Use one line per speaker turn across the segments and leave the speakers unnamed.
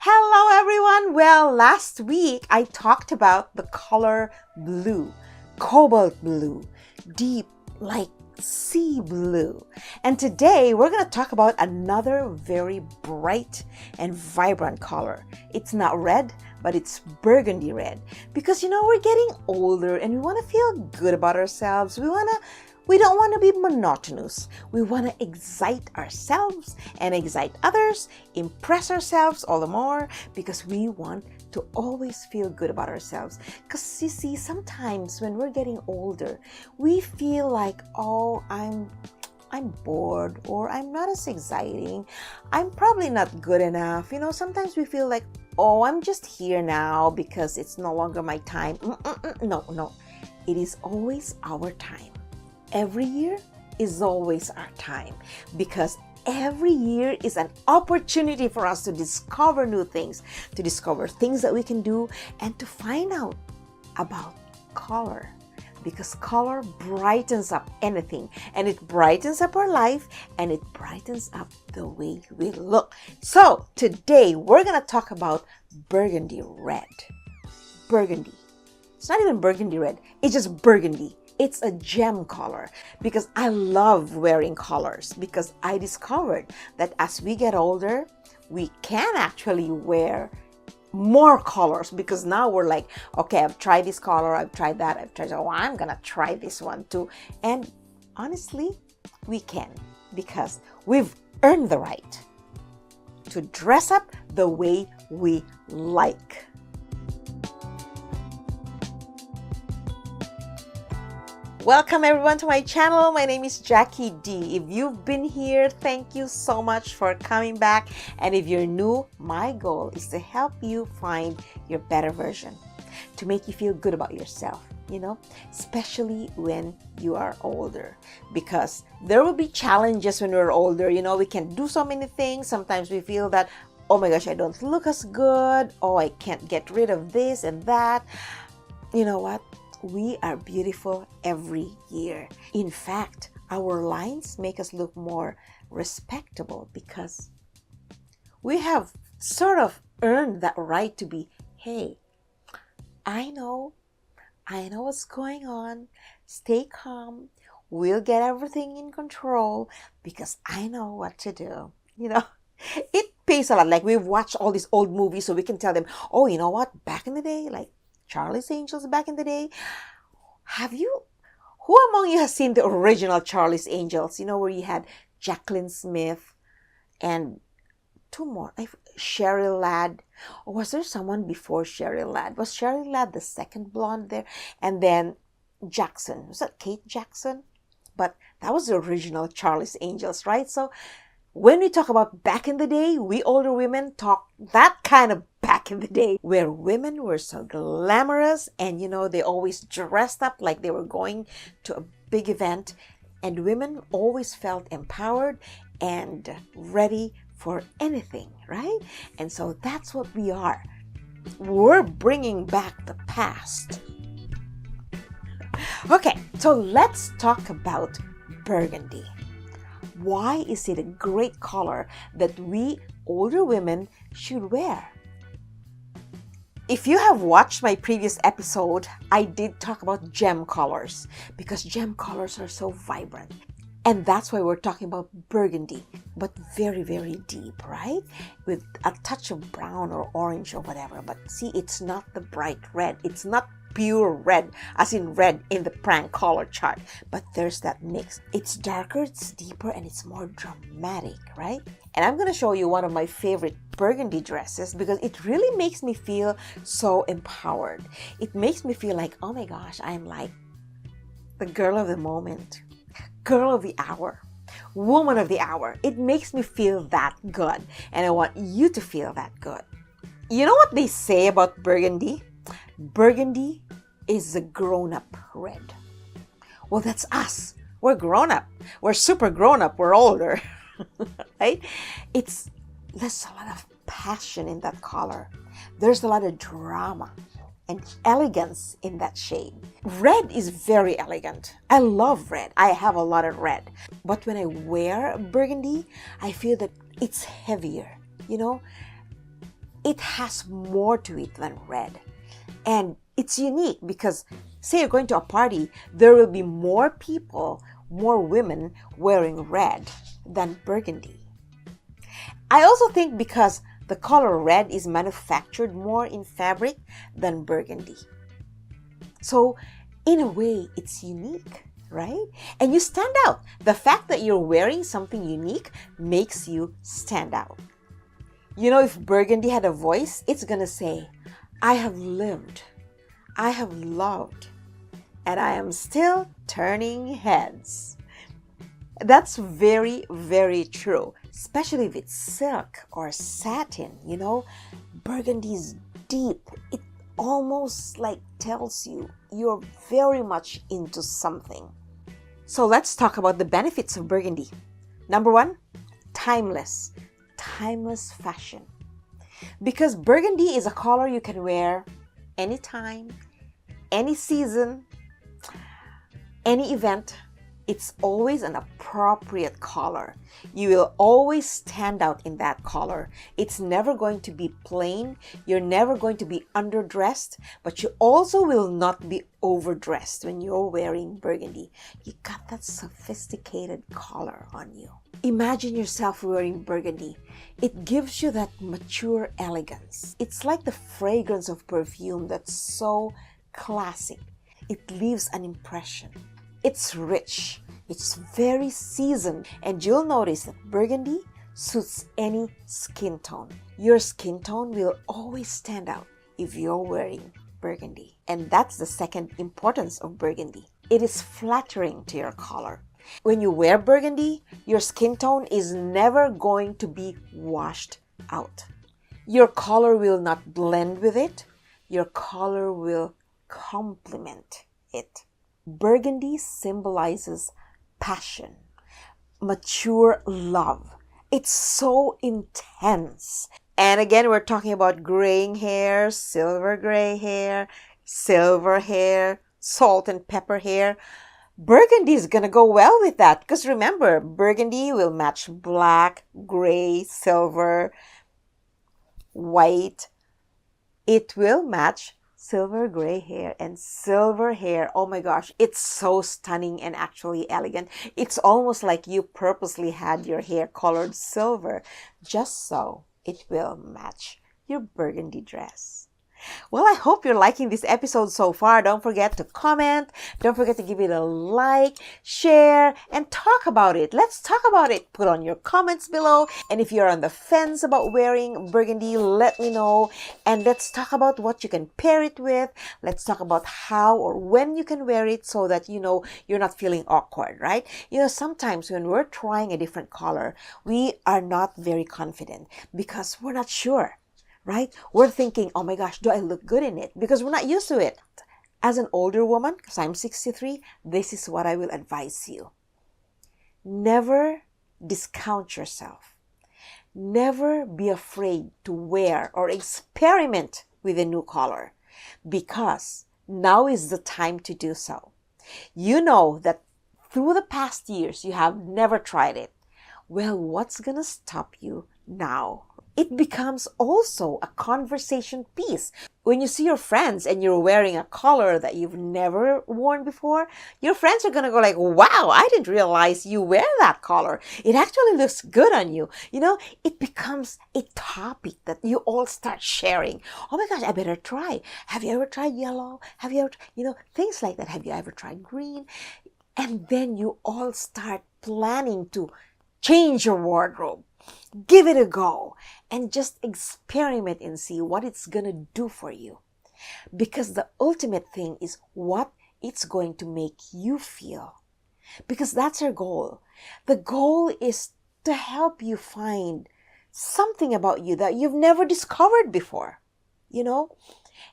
Hello everyone! Well, last week I talked about the color blue, cobalt blue, deep like sea blue. And today we're going to talk about another very bright and vibrant color. It's not red, but it's burgundy red. Because we're getting older and we want to feel good about ourselves. We don't want to be monotonous. We want to excite ourselves and excite others, impress ourselves all the more because we want to always feel good about ourselves. Because you see, sometimes when we're getting older, we feel like, oh, I'm bored, or I'm not as exciting. I'm probably not good enough. Sometimes we feel like, oh, I'm just here now because it's no longer my time. No. It is always our time. Every year is always our time because every year is an opportunity for us to discover new things, to discover things that we can do, and to find out about color. Because color brightens up anything, and it brightens up our life, and it brightens up the way we look. So today we're going to talk about burgundy red. Burgundy. It's not even burgundy red. It's just burgundy. It's a gem color because I love wearing colors, because I discovered that as we get older, we can actually wear more colors because now we're like, okay, I've tried this color, I've tried that, oh, I'm gonna try this one too. And honestly, we can, because we've earned the right to dress up the way we like. Welcome everyone to my channel. My name is Jackie D. If you've been here, thank you so much for coming back. And if you're new, my goal is to help you find your better version, to make you feel good about yourself, especially when you are older, because there will be challenges when we're older. We can do so many things. Sometimes we feel that, oh my gosh, I don't look as good. Oh, I can't get rid of this and that. You know what? We are beautiful every year. In fact, our lines make us look more respectable because we have sort of earned that right to be, hey, I know what's going on. Stay calm. We'll get everything in control because I know what to do. It pays a lot. Like, we've watched all these old movies so we can tell them, oh, you know what? Back in the day, like Charlie's Angels back in the day. Who among you has seen the original Charlie's Angels? Where you had Jacqueline Smith and two more, Cheryl Ladd. Or was there someone before Cheryl Ladd? Was Cheryl Ladd the second blonde there? And then Jackson. Was that Kate Jackson? But that was the original Charlie's Angels, right? So when we talk about back in the day, we older women talk that kind of back in the day where women were so glamorous and, they always dressed up like they were going to a big event, and women always felt empowered and ready for anything, right? And so that's what we are. We're bringing back the past. Okay, so let's talk about burgundy. Why is it a great color that we older women should wear? If you have watched my previous episode, I did talk about gem colors because gem colors are so vibrant. And that's why we're talking about burgundy, but very, very deep, right? With a touch of brown or orange or whatever. But see, it's not the bright red. It's not pure red, as in red in the prank color chart, but there's that mix. It's darker, it's deeper, and it's more dramatic, right? And I'm going to show you one of my favorite burgundy dresses because it really makes me feel so empowered. It makes me feel like, oh my gosh, I'm like the girl of the moment, girl of the hour, woman of the hour. It makes me feel that good, and I want you to feel that good. You know what they say about burgundy? Burgundy is a grown-up red. Well, that's us. We're grown-up. We're super grown-up. We're older, right? There's a lot of passion in that color. There's a lot of drama and elegance in that shade. Red is very elegant. I love red. I have a lot of red. But when I wear burgundy, I feel that it's heavier, it has more to it than red. And it's unique because, say you're going to a party, there will be more people, more women wearing red than burgundy. I also think because the color red is manufactured more in fabric than burgundy. So, in a way, it's unique, right? And you stand out. The fact that you're wearing something unique makes you stand out. You know, if burgundy had a voice, it's gonna say, I have lived, I have loved, and I am still turning heads. That's very, very true, especially if it's silk or satin, you know. Burgundy is deep. It almost like tells you you're very much into something. So let's talk about the benefits of burgundy. Number one, timeless fashion. Because burgundy is a color you can wear anytime, any season, any event. It's always an appropriate color. You will always stand out in that color. It's never going to be plain. You're never going to be underdressed, but you also will not be overdressed when you're wearing burgundy. You got that sophisticated color on you. Imagine yourself wearing burgundy. It gives you that mature elegance. It's like the fragrance of perfume that's so classic. It leaves an impression. It's rich, it's very seasoned, and you'll notice that burgundy suits any skin tone. Your skin tone will always stand out if you're wearing burgundy. And that's the second importance of burgundy. It is flattering to your color. When you wear burgundy, your skin tone is never going to be washed out. Your color will not blend with it. Your color will complement it. Burgundy symbolizes passion, mature love. It's so intense. And again, we're talking about graying hair, silver gray hair, silver hair, salt and pepper hair. Burgundy is going to go well with that because remember, burgundy will match black, gray, silver, white. It will match silver gray hair and silver hair. Oh my gosh, it's so stunning and actually elegant. It's almost like you purposely had your hair colored silver just so it will match your burgundy dress. Well, I hope you're liking this episode so far. Don't forget to comment. Don't forget to give it a like, share, and talk about it. Let's talk about it. Put on your comments below. And if you're on the fence about wearing burgundy, let me know. And let's talk about what you can pair it with. Let's talk about how or when you can wear it so that, you know, you're not feeling awkward, right? You know, sometimes when we're trying a different color, we are not very confident because we're not sure. Right? We're thinking, oh my gosh, do I look good in it? Because we're not used to it. As an older woman, because I'm 63, this is what I will advise you. Never discount yourself. Never be afraid to wear or experiment with a new color because now is the time to do so. You know that through the past years, you have never tried it. Well, what's going to stop you now? It becomes also a conversation piece. When you see your friends and you're wearing a color that you've never worn before, your friends are going to go like, wow, I didn't realize you wear that color. It actually looks good on you. You know, it becomes a topic that you all start sharing. Oh my gosh, I better try. Have you ever tried yellow? Have you ever, things like that. Have you ever tried green? And then you all start planning to change your wardrobe. Give it a go and just experiment and see what it's going to do for you. Because the ultimate thing is what it's going to make you feel. Because that's our goal. The goal is to help you find something about you that you've never discovered before,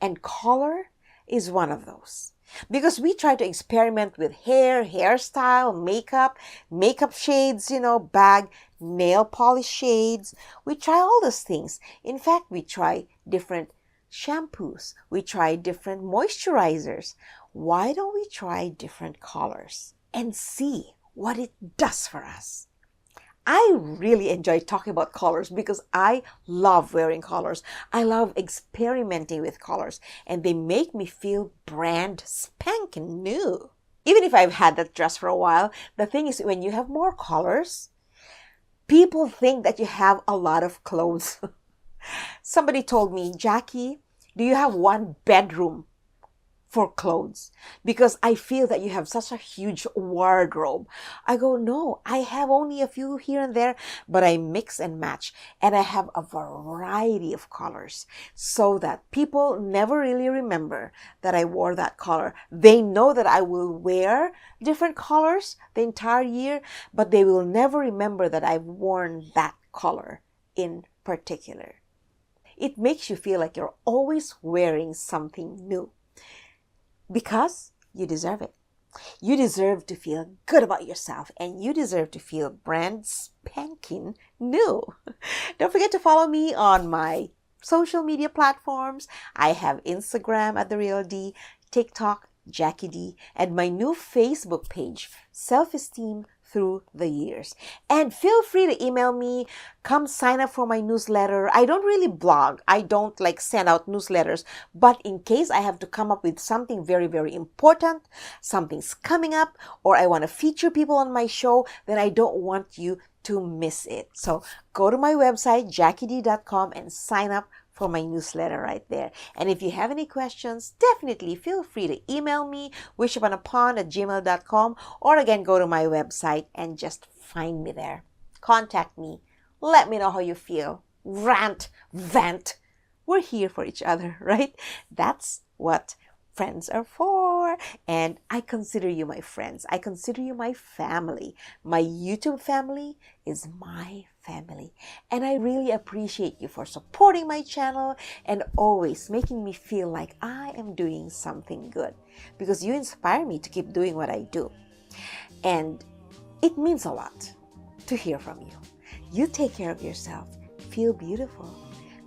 And color is one of those. Because we try to experiment with hair, hairstyle, makeup shades, bag, nail polish shades. We try all those things. In fact, we try different shampoos. We try different moisturizers. Why don't we try different colors and see what it does for us? I really enjoy talking about colors because I love wearing colors. I love experimenting with colors, and they make me feel brand spanking new. Even if I've had that dress for a while, the thing is when you have more colors, people think that you have a lot of clothes. Somebody told me, Jackie, do you have one bedroom for clothes? Because I feel that you have such a huge wardrobe. I go, no, I have only a few here and there, but I mix and match. And I have a variety of colors so that people never really remember that I wore that color. They know that I will wear different colors the entire year, but they will never remember that I've worn that color in particular. It makes you feel like you're always wearing something new. Because you deserve it. You deserve to feel good about yourself, and you deserve to feel brand spanking new. Don't forget to follow me on my social media platforms. I have Instagram at @TheRealD, TikTok, Jackie D, and my new Facebook page, Self-Esteem Through the Years. And feel free to email me. Come sign up for my newsletter. I don't really blog. I don't send out newsletters. But in case I have to come up with something very, very important, something's coming up, or I want to feature people on my show, then I don't want you to miss it. So go to my website, jackied.com, and sign up for my newsletter right there. And if you have any questions, definitely feel free to email me, wishuponapond@gmail.com, or again, go to my website and just find me there. Contact me. Let me know how you feel. Rant, vent. We're here for each other, right? That's what friends are for. And I consider you my friends. I consider you my family. My YouTube family is my family. And I really appreciate you for supporting my channel and always making me feel like I am doing something good, because you inspire me to keep doing what I do. And it means a lot to hear from you. You take care of yourself. Feel beautiful.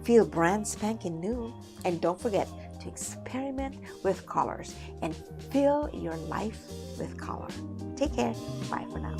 Feel brand spanking new. And don't forget to experiment with colors and fill your life with color. Take care. Bye for now.